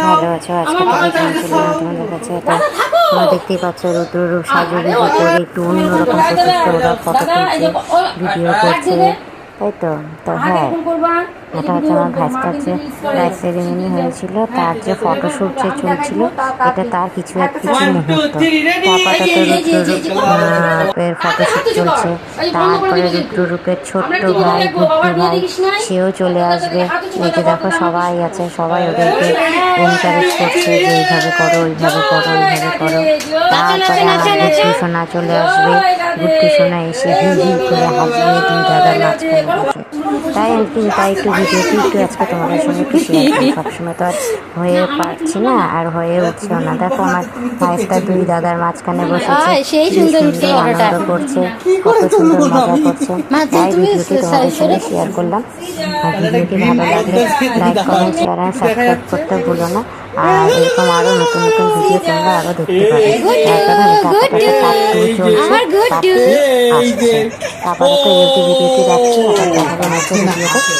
ভালো আছো? আজকে তোমাদের কাছে এটা তোমরা দেখতেই পাচ্ছ রুদ্ররূপ সাজুগুজু করে একটু অন্যরকম প্রচেষ্টা ওরা ফটো তুলছে, ভিডিও করছে, তাই তো। তো হ্যাঁ, এটা হচ্ছে আমার ভাইস্টার যে লাইফ সেরিমনি হয়েছিল, তার যে ফটোশ্যুট যে চলছিল, এটা তার কিছু মুহূর্ত। আপাতত রুদ্ররূপের ফটোশ্যুট চলছে, তারপরে রুদ্ররূপের ছোট্ট ভাই গুড্ডু ভাই সেও চলে আসবে। এই যে দেখো সবাই আছে, সবাই ওদেরকে এনকারেজ করছে যে এইভাবে করো, ওইভাবে করো, ওইভাবে করো। তারপরে আমার গুড্ডু সোনা চলে আসবে, গুড্ডু সোনা এসে হি হি করে হাসবে দুই দাদার মাঝখানে বসে। তাই একটু ভিডিওটি একটু আজকে তোমাদের সঙ্গে একটু শেয়ার করি। সবসময় তো আর হয়ে পারছি না, আর হয়ে উঠছেও না। দেখো আমার ভাইস্টার দুই দাদার মাঝখানে বসেছে, সেই সুন্দর আনন্দ করছে, কত সুন্দর মজা করছে। তাই ভিডিওটি তোমাদের সঙ্গে শেয়ার করলাম। আর ভিডিওটি ভালো লাগলে লাইক, কমেন্ট, শেয়ার আর সাবস্ক্রাইব করতে ভুলো না। আর এরকম আরও নতুন নতুন ভিডিও তোমরা আরও দেখতে পাবে। আপাতত এই ভিডিওটি রাখছি, আবার দেখা হবে নতুন ভিডিওতে।